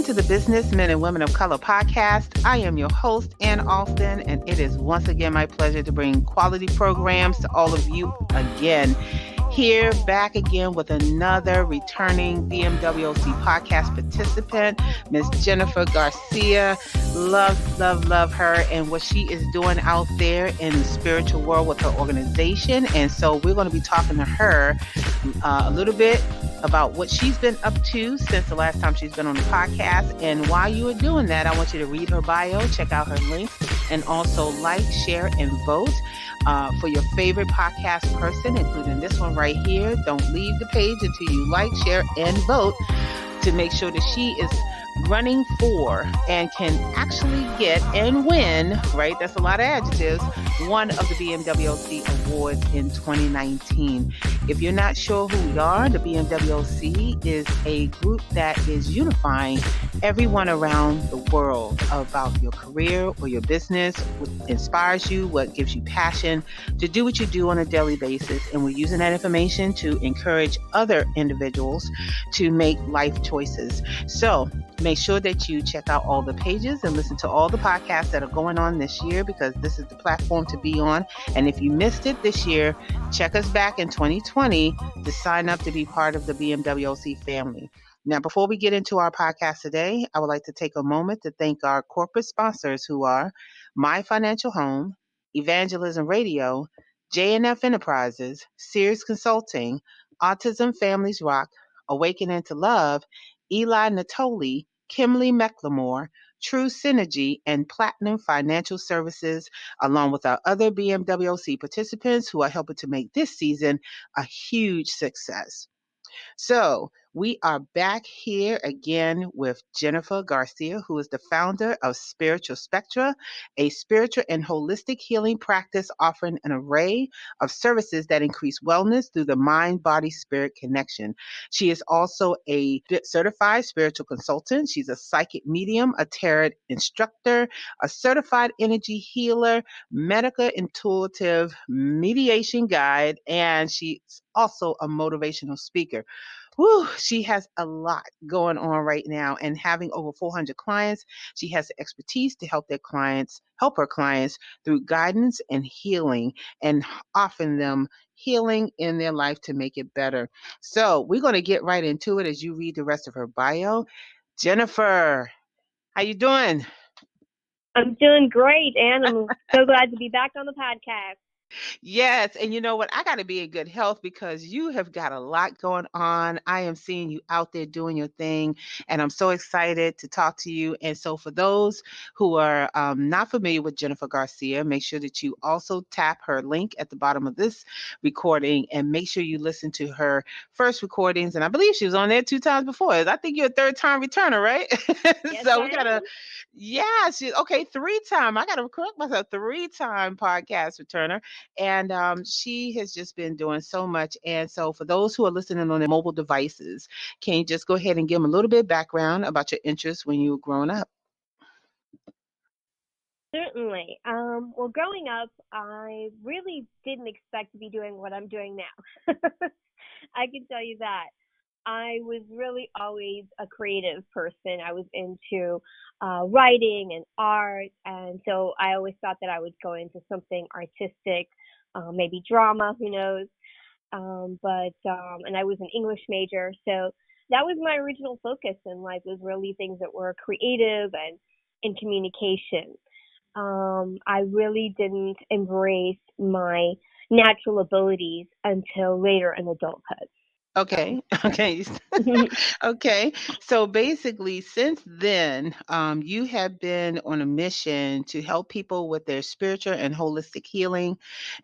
to the Businessmen and Women of Color podcast. I am your host, Ann Alston, and it is once again my pleasure to bring quality programs to all of you again. Here, back again with another returning BMWC podcast participant, Miss Jennifer Garcia. Love her and what she is doing out there in the spiritual world with her organization. And so we're going to be talking to her a little bit about what she's been up to since the last time she's been on the podcast. And while you are doing that, I want you to read her bio, check out her links, and also like, share, and vote for your favorite podcast person, including this one right here. Don't leave the page until you like, share, and vote to make sure that she is running for and can actually get and win, right? That's a lot of adjectives, one of the BMWC awards in 2019. If you're not sure who we are, the BMWC is a group that is unifying everyone around the world about your career or your business, what inspires you, what gives you passion to do what you do on a daily basis. And we're using that information to encourage other individuals to make life choices. So make sure that you check out all the pages and listen to all the podcasts that are going on this year, because this is the platform to be on. And if you missed it this year, check us back in 2020 to sign up to be part of the BMWC family. Now, before we get into our podcast today, I would like to take a moment to thank our corporate sponsors, who are My Financial Home, Evangelism Radio, J&F Enterprises, Sears Consulting, Autism Families Rock, Awakening to Love, Eli Natoli, Kimberly McLemore, True Synergy, and Platinum Financial Services, along with our other BMWC participants who are helping to make this season a huge success. So we are back here again with Jennifer Garcia, who is the founder of Spiritual Spectra, a spiritual and holistic healing practice offering an array of services that increase wellness through the mind, body, spirit connection. She is also a certified spiritual consultant. She's a psychic medium, a tarot instructor, a certified energy healer, medical intuitive mediation guide, and she's also a motivational speaker. Whew, she has a lot going on right now, and having over 400 clients, she has the expertise to help her clients through guidance and healing, and offering them healing in their life to make it better. So we're going to get right into it as you read the rest of her bio. Jennifer, how you doing? I'm doing great, and I'm so glad to be back on the podcast. Yes, and you know what? I got to be in good health because you have got a lot going on. I am seeing you out there doing your thing, and I'm so excited to talk to you. And so, for those who are not familiar with Jennifer Garcia, make sure that you also tap her link at the bottom of this recording, and make sure you listen to her first recordings. And I believe she was on there 2 times before. I think you're a third-time returner, right? Yes, So I we gotta, am. yeah, she's okay. 3 time. I gotta correct myself. 3 time podcast returner. And she has just been doing so much. And so, for those who are listening on their mobile devices, can you just go ahead and give them a little bit of background about your interests when you were growing up? Certainly. Well, growing up, I really didn't expect to be doing what I'm doing now. I can tell you that. I was really always a creative person. I was into writing and art, and so I always thought that I would go into something artistic, maybe drama, who knows. And I was an English major, so that was my original focus in life, was really things that were creative and in communication. I really didn't embrace my natural abilities until later in adulthood. Okay. Okay. So Okay. So basically, since then, you have been on a mission to help people with their spiritual and holistic healing.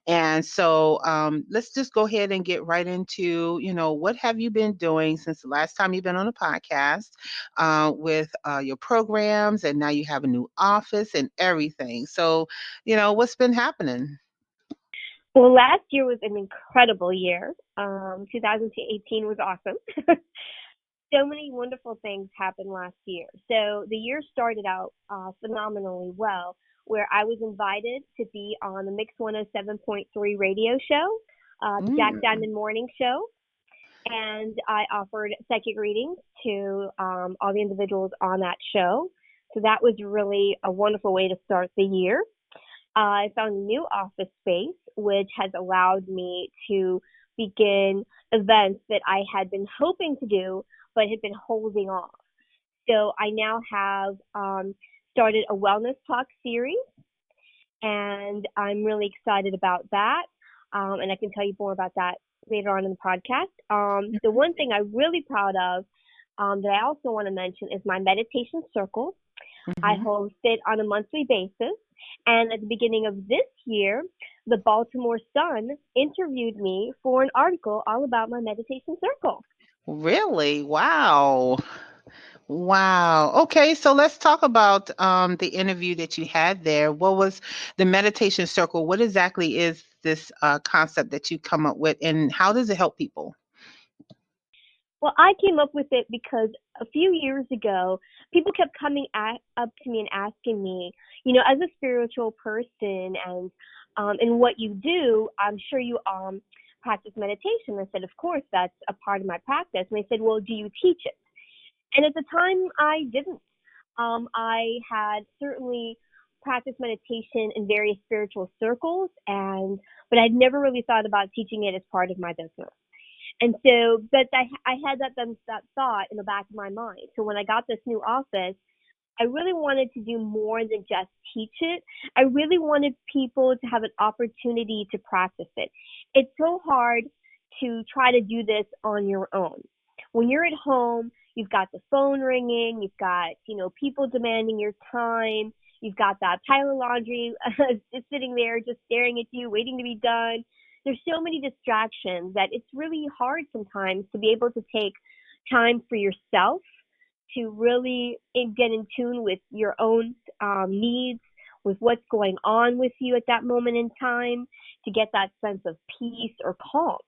And so let's just go ahead and get right into, what have you been doing since the last time you've been on a podcast with your programs, and now you have a new office and everything. So, what's been happening? Well, last year was an incredible year. 2018 was awesome. So many wonderful things happened last year. So the year started out phenomenally well, where I was invited to be on the Mix 107.3 radio show, the Jack Mm, Diamond Morning Show. and I offered psychic readings to all the individuals on that show. So that was really a wonderful way to start the year. I found a new office space, which has allowed me to begin events that I had been hoping to do, but had been holding off. So I now have started a wellness talk series, and I'm really excited about that. And I can tell you more about that later on in the podcast. The one thing I'm really proud of that I also want to mention is my meditation circle. I Mm-hmm. host it on a monthly basis. And at the beginning of this year, the Baltimore Sun interviewed me for an article all about my meditation circle. Really? Wow. Wow. Okay, so let's talk about the interview that you had there. What was the meditation circle? What exactly is this concept that you come up with, and how does it help people? Well, I came up with it because a few years ago, people kept up to me and asking me, as a spiritual person and what you do, I'm sure you practice meditation. I said, of course, that's a part of my practice. And they said, well, do you teach it? And at the time, I didn't. I had certainly practiced meditation in various spiritual circles, but I'd never really thought about teaching it as part of my business. And so, but I had that thought in the back of my mind. So when I got this new office, I really wanted to do more than just teach it. I really wanted people to have an opportunity to practice it. It's so hard to try to do this on your own. When you're at home, you've got the phone ringing, you've got, people demanding your time, you've got that pile of laundry just sitting there, just staring at you, waiting to be done. There's so many distractions that it's really hard sometimes to be able to take time for yourself to really get in tune with your own needs, with what's going on with you at that moment in time, to get that sense of peace or calm.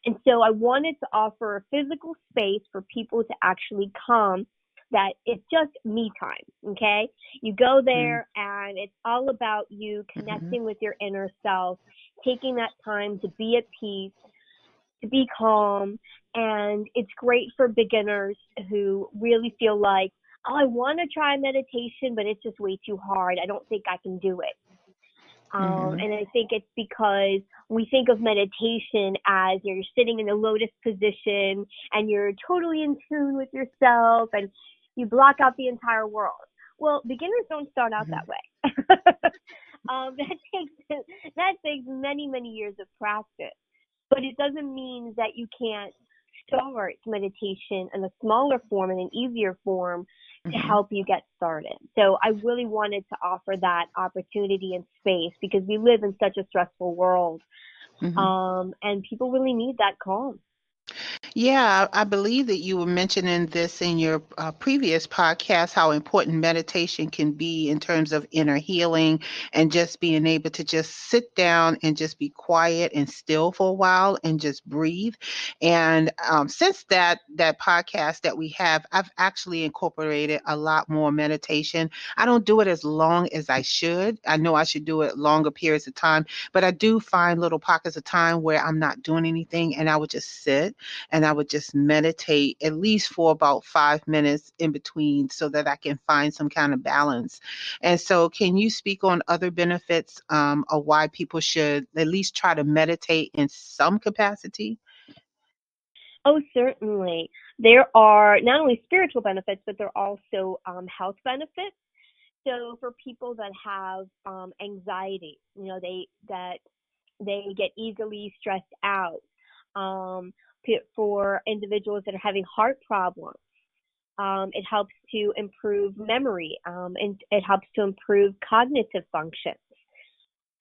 And so I wanted to offer a physical space for people to actually come that it's just me time, okay? You go there and it's all about you Mm-hmm. connecting with your inner self, taking that time to be at peace, to be calm, and it's great for beginners who really feel like, oh, I want to try meditation, but it's just way too hard. I don't think I can do it. Mm-hmm. And I think it's because we think of meditation as you're sitting in a lotus position and you're totally in tune with yourself and you block out the entire world. Well, beginners don't start out that way. That takes many, many years of practice, but it doesn't mean that you can't start meditation in a smaller form and an easier form to Mm-hmm. help you get started. So I really wanted to offer that opportunity and space because we live in such a stressful world, Mm-hmm. and people really need that calm. Yeah, I believe that you were mentioning this in your previous podcast, how important meditation can be in terms of inner healing and just being able to just sit down and just be quiet and still for a while and just breathe. And since that podcast that we have, I've actually incorporated a lot more meditation. I don't do it as long as I should. I know I should do it longer periods of time, but I do find little pockets of time where I'm not doing anything and I would just sit and I would just meditate at least for about 5 minutes in between so that I can find some kind of balance. And so, can you speak on other benefits of why people should at least try to meditate in some capacity? Oh, certainly. There are not only spiritual benefits, but there are also health benefits. So for people that have anxiety, they get easily stressed out. Um, for individuals that are having heart problems, it helps to improve memory, and it helps to improve cognitive function.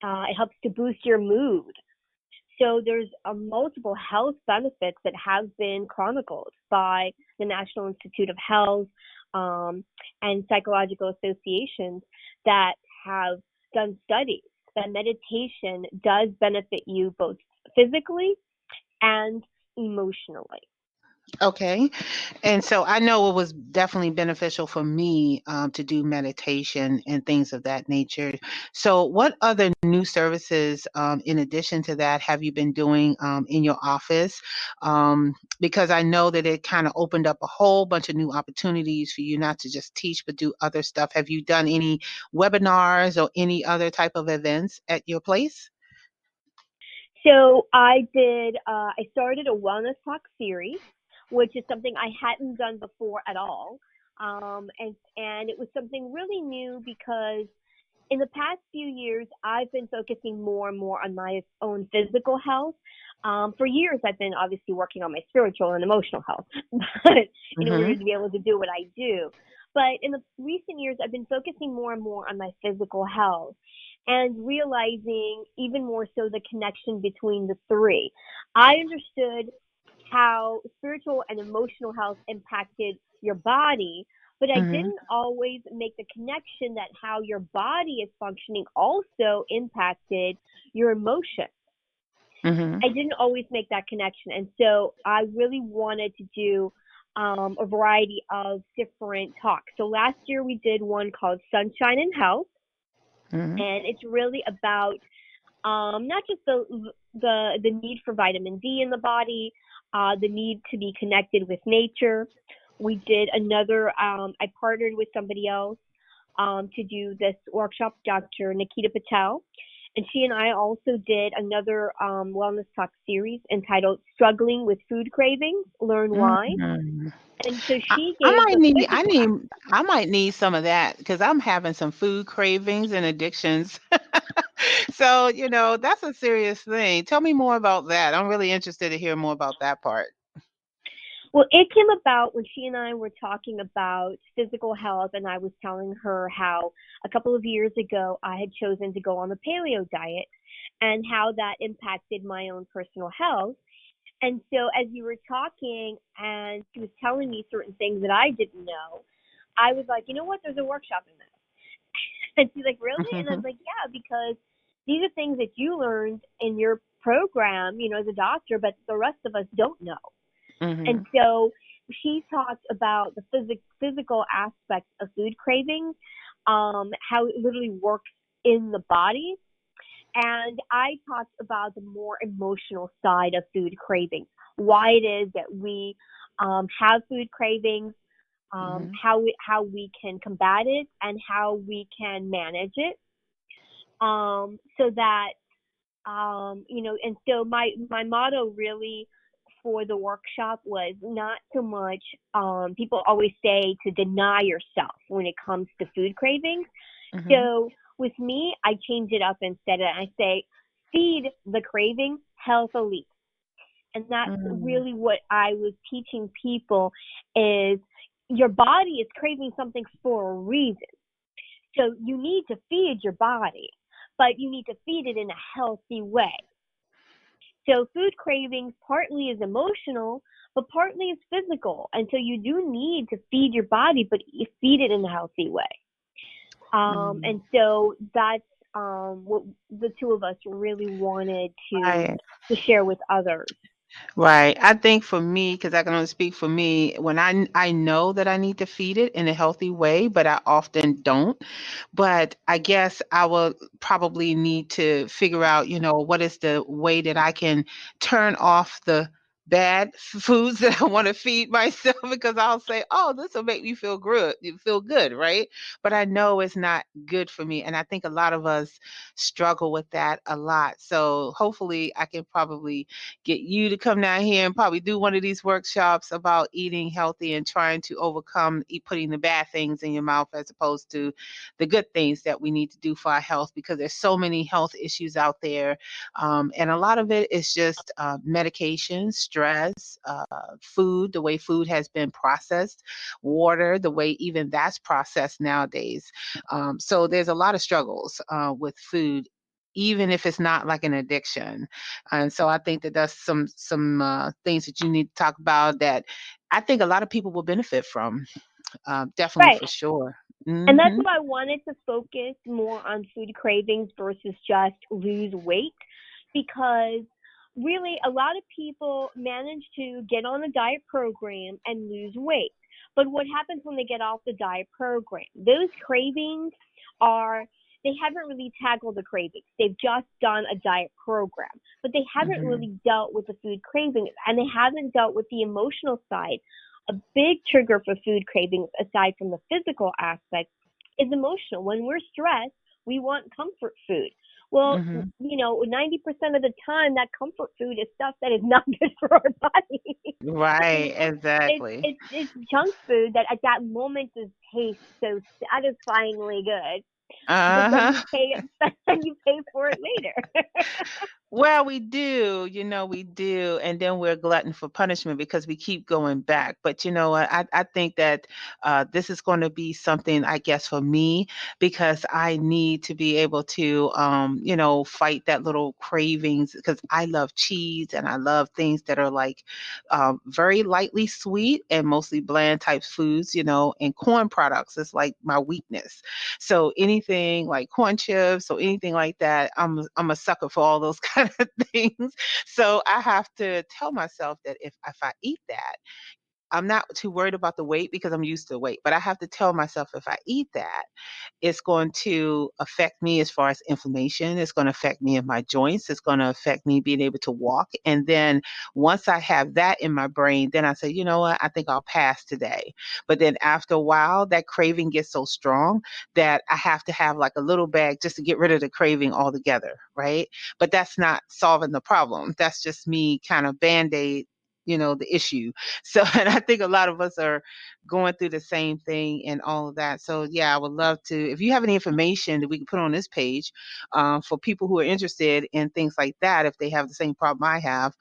It helps to boost your mood. So there's multiple health benefits that have been chronicled by the National Institute of Health, and psychological associations that have done studies that meditation does benefit you both physically and emotionally. Okay. And so I know it was definitely beneficial for me to do meditation and things of that nature. So, what other new services, in addition to that, have you been doing in your office? Because I know that it kind of opened up a whole bunch of new opportunities for you not to just teach, but do other stuff. Have you done any webinars or any other type of events at your place? So I started a wellness talk series, which is something I hadn't done before at all. And it was something really new because in the past few years, I've been focusing more and more on my own physical health. For years, I've been obviously working on my spiritual and emotional health, but in order Mm-hmm. to be able to do what I do. But in the recent years, I've been focusing more and more on my physical health and realizing even more so the connection between the three. I understood how spiritual and emotional health impacted your body, but I Mm-hmm. didn't always make the connection that how your body is functioning also impacted your emotion. Mm-hmm. I didn't always make that connection. And so I really wanted to do a variety of different talks. So last year we did one called Sunshine and Health, Mm-hmm. and it's really about not just the need for vitamin D in the body, the need to be connected with nature. We did another. I partnered with somebody else to do this workshop, Dr. Nikita Patel, and she and I also did another wellness talk series entitled "Struggling with Food Cravings: Learn Why." Mm-hmm. And so I, she I gave might the need I physical need aspect. I might need some of that because I'm having some food cravings and addictions. So, that's a serious thing. Tell me more about that. I'm really interested to hear more about that part. Well, it came about when she and I were talking about physical health, and I was telling her how a couple of years ago I had chosen to go on the paleo diet and how that impacted my own personal health. And so, as you were talking and she was telling me certain things that I didn't know, I was like, you know what? There's a workshop in this. And she's like, really? And I was Mhm. like, yeah, because these are things that you learned in your program, as a doctor, but the rest of us don't know. And Mhm. so she talked about the physical aspects of food cravings, how it literally works in the body. And I talked about the more emotional side of food cravings, why it is that we have food cravings, Mhm. how we can combat it, and how we can manage it, so that and so my motto really for the workshop was not so much, people always say to deny yourself when it comes to food cravings. Mhm. So with me, I change it up instead, and I say feed the craving healthily. And that's Mm. really what I was teaching people is your body is craving something for a reason. So you need to feed your body, but you need to feed it in a healthy way. So food cravings partly is emotional, but partly is physical. And so you do need to feed your body, but you feed it in a healthy way. Mm. And so that's what the two of us really wanted Right. to share with others. Right. I think for me, because I can only speak for me, when I know that I need to feed it in a healthy way, but I often don't. But I guess I will probably need to figure out, what is the way that I can turn off the bad foods that I want to feed myself because I'll say, "Oh, this will make me feel good." You feel good, right? But I know it's not good for me, and I think a lot of us struggle with that a lot. So hopefully, I can probably get you to come down here and probably do one of these workshops about eating healthy and trying to overcome putting the bad things in your mouth as opposed to the good things that we need to do for our health because there's so many health issues out there. And a lot of it is just medication, stress, food, the way food has been processed, water, the way even that's processed nowadays. So there's a lot of struggles with food even if it's not like an addiction. And so I think that that's some things that you need to talk about that I think a lot of people will benefit from. Definitely Right. for sure. And that's Mhm. why I wanted to focus more on food cravings versus just lose weight, because really, a lot of people manage to get on a diet program and lose weight. But what happens when they get off the diet program? Those cravings are, they haven't really tackled the cravings. They've just done a diet program, but they haven't Mhm. really dealt with the food cravings, and they haven't dealt with the emotional side. A big trigger for food cravings, aside from the physical aspect, is emotional. When we're stressed, we want comfort food. Well, Mhm. 90% of the time, that comfort food is stuff that is not good for our body. Right, it's exactly. it's it's junk food that at that moment just tastes so satisfyingly good, but then Uh-huh. you pay then you pay for it later. Well, we do, we do, and then we're glutton for punishment because we keep going back. But you know what? I think that this is going to be something, I guess, for me because I need to be able to, fight that little cravings because I love cheese and I love things that are like very lightly sweet and mostly bland type foods, and corn products is like my weakness. So anything like corn chips or anything like that, I'm a sucker for all those kind of things. So I have to tell myself that if I eat that, I'm not too worried about the weight because I'm used to weight. But I have to tell myself if I eat that, it's going to affect me as far as inflammation. It's going to affect me in my joints. It's going to affect me being able to walk. And then once I have that in my brain, then I say, you know what? I think I'll pass today. But then after a while, that craving gets so strong that I have to have like a little bag just to get rid of the craving altogether. Right. But that's not solving the problem. That's just me kind of band aid. The issue. So, and I think a lot of us are going through the same thing and all of that. So yeah, I would love to. If you have any information that we can put on this page for people who are interested in things like that, if they have the same problem I have,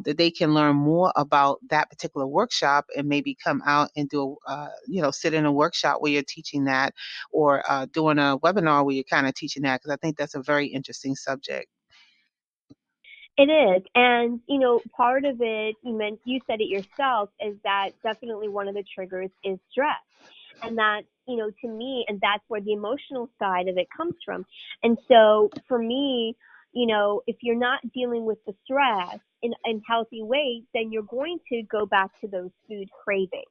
that they can learn more about that particular workshop and maybe come out and do, sit in a workshop where you're teaching that, or doing a webinar where you're kind of teaching that, because I think that's a very interesting subject. It is. And, part of it, you said it yourself, is that definitely one of the triggers is stress. And that, to me, and that's where the emotional side of it comes from. And so for me, if you're not dealing with the stress in healthy ways, then you're going to go back to those food cravings.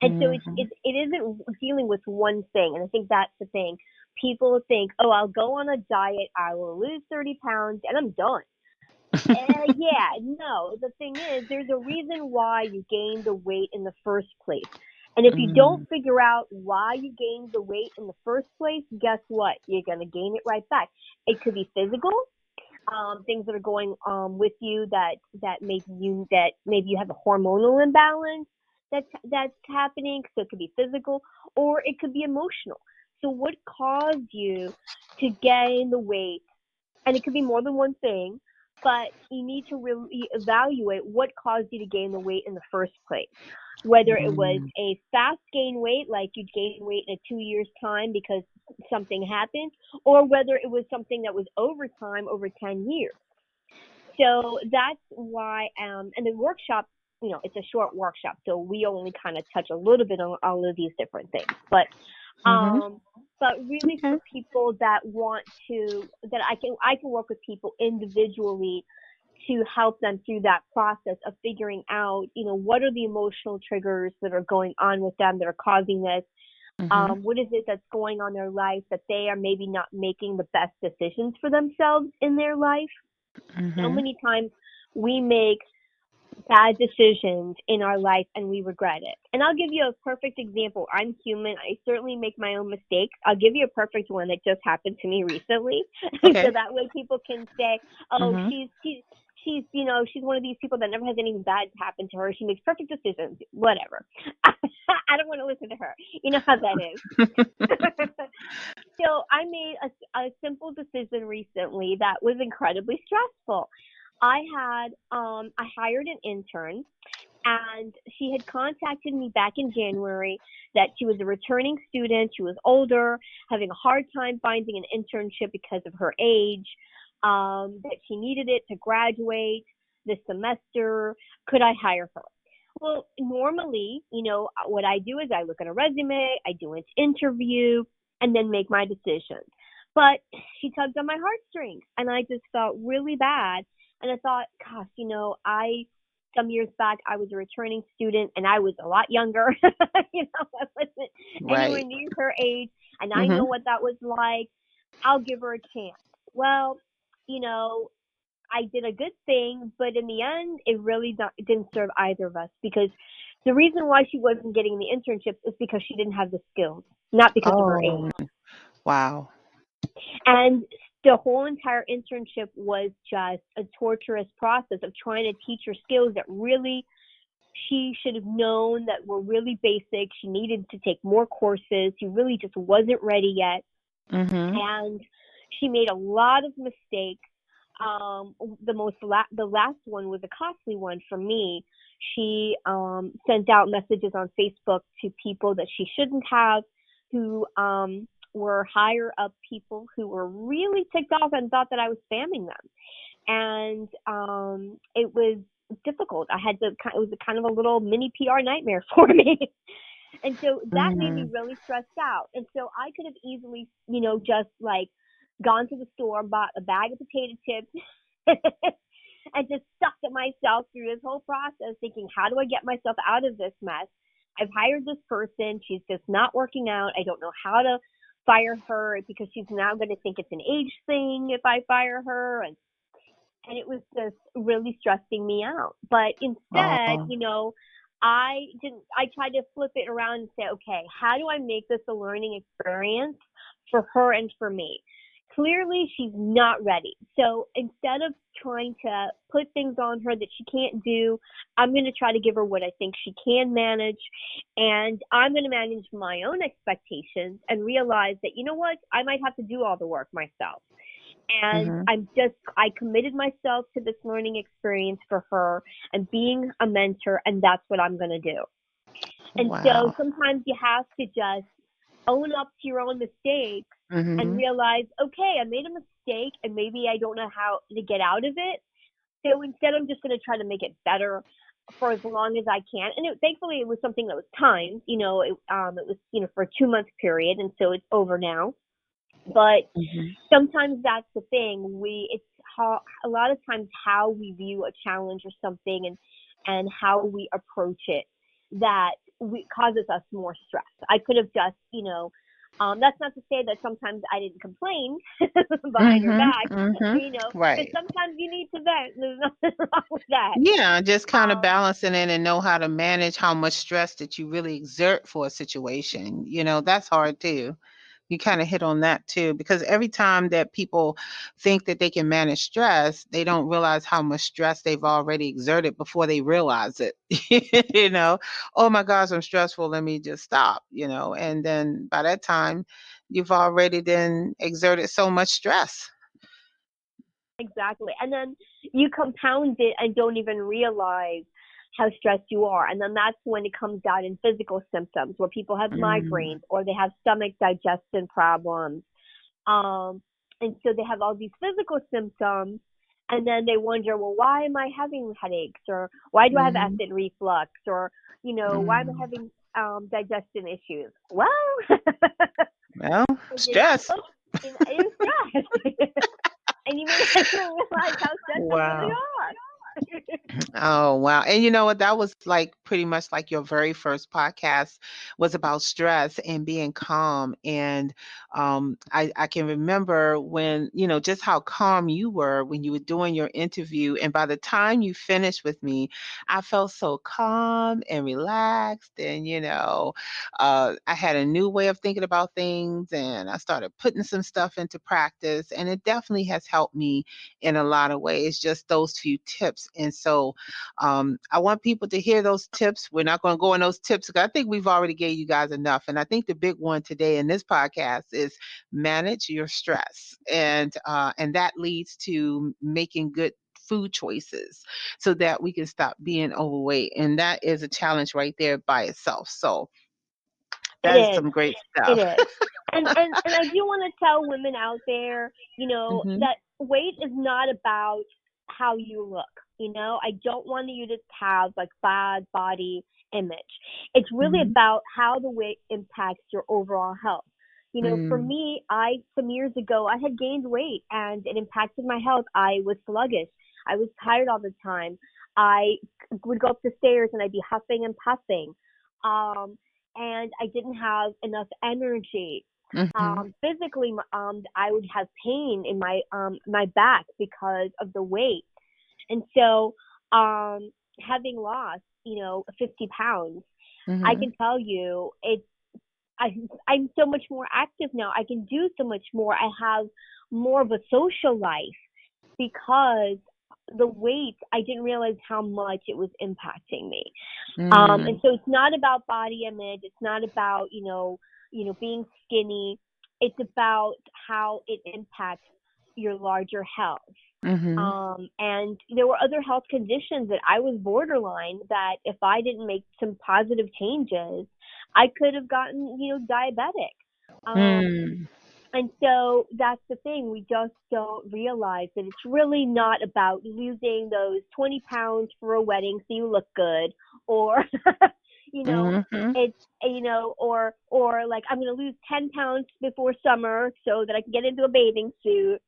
And so Hmm. it isn't dealing with one thing. And I think that's the thing. People think, oh, I'll go on a diet, I will lose 30 pounds, and I'm done. Yeah, no. The thing is, there's a reason why you gained the weight in the first place. And if you don't Hmm. figure out why you gained the weight in the first place, guess what? You're going to gain it right back. It could be physical, things that are going with you that maybe you have a hormonal imbalance that's happening. So it could be physical, or it could be emotional. So what caused you to gain the weight, and it could be more than one thing, but you need to really evaluate what caused you to gain the weight in the first place. Whether it was Hmm. a fast gain weight, like you gain weight in a 2 years time because something happened, or whether it was something that was over time, over 10 years. So that's why, and the workshop, it's a short workshop, so we only kind of touch a little bit on all of these different things. Hmm. Um, but really, Okay. for people that want to, that I can work with people individually to help them through that process of figuring out, what are the emotional triggers that are going on with them that are causing this. Hmm. What is it that's going on in their life that they are maybe not making the best decisions for themselves in their life. So Hmm. many times we make bad decisions in our life and we regret it. And I'll give you a perfect example. I'm human. I certainly make my own mistakes. I'll give you a perfect one that just happened to me recently. So Okay. that way people can say, "Oh, Hmm. she's one of these people that never has anything bad happen to her. She makes perfect decisions. Whatever." I don't want to listen to her. You know how that is. So I made a simple decision recently that was incredibly stressful. I hired an intern, and she had contacted me back in January that she was a returning student. She was older, having a hard time finding an internship because of her age, that she needed it to graduate this semester. Could I hire her? Well, normally, what I do is I look at a resume, I do an interview, and then make my decision. But she tugged on my heartstrings, and I just felt really bad. And I thought, gosh, some years back, I was a returning student and I was a lot younger. I wasn't anywhere Right. near her age. And I know Mhm. what that was like. I'll give her a chance. Well, you know, I did a good thing, but in the end, it didn't serve either of us because the reason why she wasn't getting the internships is because she didn't have the skills, not because of her age. Oh, wow. And the whole entire internship was just a torturous process of trying to teach her skills that really she should have known that were really basic. She needed to take more courses. She really just wasn't ready yet. Mhm. And she made a lot of mistakes. The last one was a costly one for me. She sent out messages on Facebook to people that she shouldn't have, who were higher up people who were really ticked off and thought that I was spamming them. And it was difficult. It was a kind of a little mini PR nightmare for me. And so that made me Mm. really stressed out. And so I could have easily, just like gone to the store and bought a bag of potato chips and just stuck at myself through this whole process thinking, how do I get myself out of this mess? I've hired this person. She's just not working out. I don't know how to fire her because she's now going to think it's an age thing if I fire her. And it was just really stressing me out. But instead, Oh. I tried to flip it around and say, okay, how do I make this a learning experience for her and for me? Clearly, she's not ready. So instead of trying to put things on her that she can't do, I'm going to try to give her what I think she can manage. And I'm going to manage my own expectations and realize that, you know what, I might have to do all the work myself. And Mhm. I committed myself to this learning experience for her and being a mentor, and that's what I'm going to do. And so Wow. sometimes you have to just own up to your own mistakes and Mhm. realize, okay, I made a mistake and maybe I don't know how to get out of it. So instead, I'm just going to try to make it better for as long as I can. And thankfully, it was something that was timed. It was for a 2 month period, and so it's over now. But Mhm. sometimes that's the thing. It's how a lot of times how we view a challenge or something, and how we approach it that causes us more stress. I could have just, that's not to say that sometimes I didn't complain behind her Mhm. back, Mhm. because Right. sometimes you need to vent. There's nothing wrong with that. Yeah, just kind of Um, balancing it and know how to manage how much stress that you really exert for a situation. That's hard too. You kind of hit on that too, because every time that people think that they can manage stress, they don't realize how much stress they've already exerted before they realize it. you know, oh my gosh, I'm stressful. Let me just stop. And then by that time, you've already then exerted so much stress. Exactly. And then you compound it and don't even realize how stressed you are. And then that's when it comes out in physical symptoms where people have Mm. migraines or they have stomach digestion problems. Um, and so they have all these physical symptoms. And then they wonder, well, why am I having headaches? Or why do I have Mhm. acid reflux? Or, why am I Mm. having digestion issues? Well, Well, you know, stress. oops, you're stressed. And you may not even realize how stressed you really Wow. are. Oh, wow. And you know what? That was like pretty much like your very first podcast was about stress and being calm. And I can remember when, just how calm you were when you were doing your interview. And by the time you finished with me, I felt so calm and relaxed. And I had a new way of thinking about things and I started putting some stuff into practice. And it definitely has helped me in a lot of ways, just those few tips. And so I want people to hear those tips. We're not going to go in those tips because I think we've already gave you guys enough. And I think the big one today in this podcast is manage your stress, and that leads to making good food choices so that we can stop being overweight. And that is a challenge right there by itself. So It that is is. some great It stuff. is. And I do want to tell women out there, hmm that weight is not about how you look. I don't want you to have like bad body image. It's really hmm about how the weight impacts your overall health. For mm me, I some years ago I had gained weight and it impacted my health. I was sluggish. I was tired all the time. I would go up the stairs and I'd be huffing and puffing. Um, and I didn't have enough energy. Mhm. Physically, I would have pain in my back because of the weight. And so, having lost, 50 pounds, I Mhm. can tell you I, I'm so much more active now. I can do so much more. I have more of a social life because the weight, I didn't realize how much it was impacting me. And Mm. so it's not about body image. It's not about, being skinny. It's about how it impacts your larger health. Mhm. And there were other health conditions that I was borderline that if I didn't make some positive changes, I could have gotten, diabetic. Um, Mm. and so that's the thing. We just don't realize that it's really not about losing those 20 pounds for a wedding so you look good, or, you know, Mhm. it's, or like I'm going to lose 10 pounds before summer so that I can get into a bathing suit.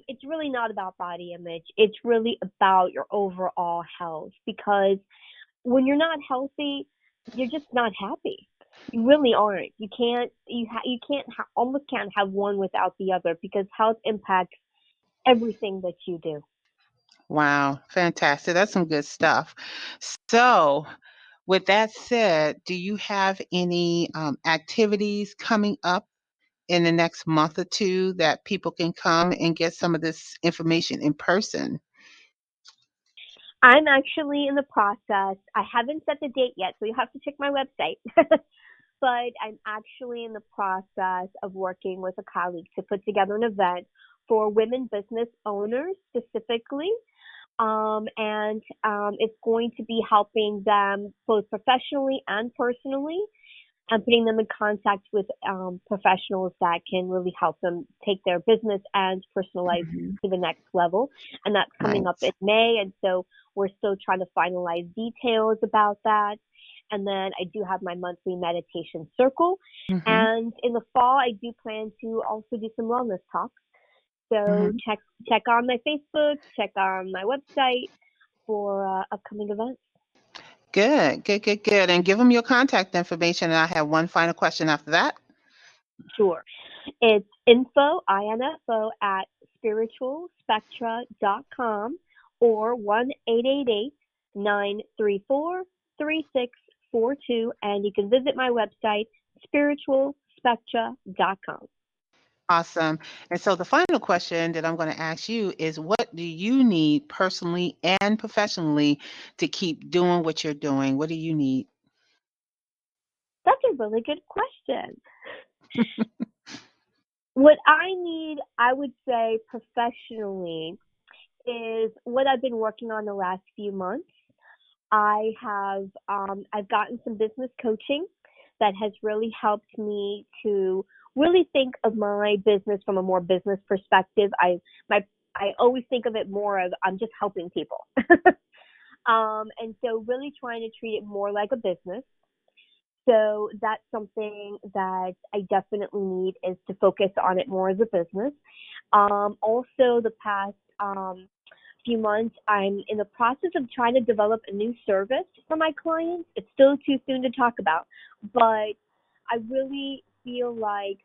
It's really not about body image. It's really about your overall health, because when you're not healthy, you're just not happy. You really aren't. Almost can't have one without the other, because health impacts everything that you do. Wow, fantastic. That's some good stuff. So, with that said, do you have any activities coming up in the next month or two that people can come and get some of this information in person? I'm actually in the process. I haven't set the date yet, so you have to check my website. But I'm actually in the process of working with a colleague to put together an event for women business owners specifically. And it's going to be helping them both professionally and personally, and putting them in contact with professionals that can really help them take their business and personal life Mhm. to the next level. And that's coming up in Nice. May. And so we're still trying to finalize details about that. And then I do have my monthly meditation circle. Mhm. And in the fall, I do plan to also do some wellness talks. So Mhm. check on my Facebook, check on my website for upcoming events. Good, good, good, good. And give them your contact information. And I have one final question after that. Sure. It's info at spiritualspectra.com, or 1-888-934-3642. And you can visit my website, spiritualspectra.com. Awesome. And so the final question that I'm going to ask you is what do you need personally and professionally to keep doing what you're doing? What do you need? That's a really good question. What I need, I would say professionally, is what I've been working on the last few months. I've gotten some business coaching that has really helped me to really think of my business from a more business perspective. I always think of it more of I'm just helping people. And so really trying to treat it more like a business. So that's something that I definitely need, is to focus on it more as a business. Also, the past few months, I'm in the process of trying to develop a new service for my clients. It's still too soon to talk about, but I really feel like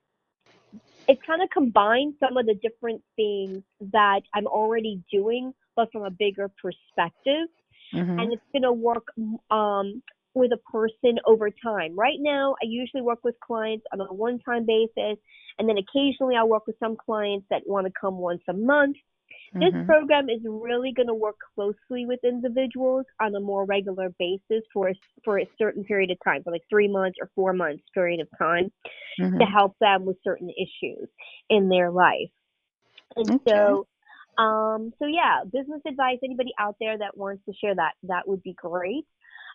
it kind of combines some of the different things that I'm already doing, but from a bigger perspective, Mhm. and it's going to work with a person over time. Right now, I usually work with clients on a one-time basis, and then occasionally I work with some clients that want to come once a month. This Mhm. program is really going to work closely with individuals on a more regular basis for a certain period of time, for like 3 months or 4 months period of time, to Mhm. help them with certain issues in their life. And Okay. so yeah, business advice. Anybody out there that wants to share that would be great.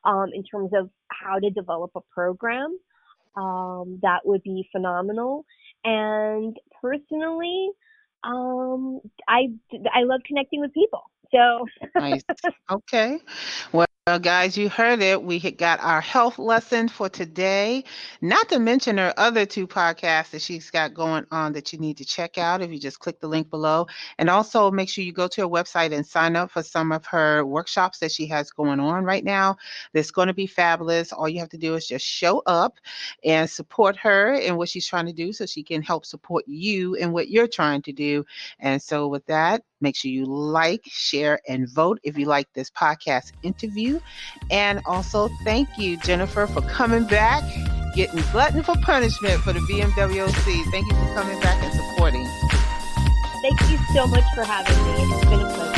In terms of how to develop a program, that would be phenomenal. And personally, um, I I love connecting with people. So Nice. Okay. Well, Well, guys, you heard it. We got our health lesson for today. Not to mention her other two podcasts that she's got going on that you need to check out if you just click the link below. And also make sure you go to her website and sign up for some of her workshops that she has going on right now. That's going to be fabulous. All you have to do is just show up and support her in what she's trying to do so she can help support you in what you're trying to do. And so, with that, make sure you like, share, and vote if you like this podcast interview. And also, thank you, Jennifer, for coming back, getting glutton for punishment for the BMWOC. Thank you for coming back and supporting. Thank you so much for having me. It's been a pleasure.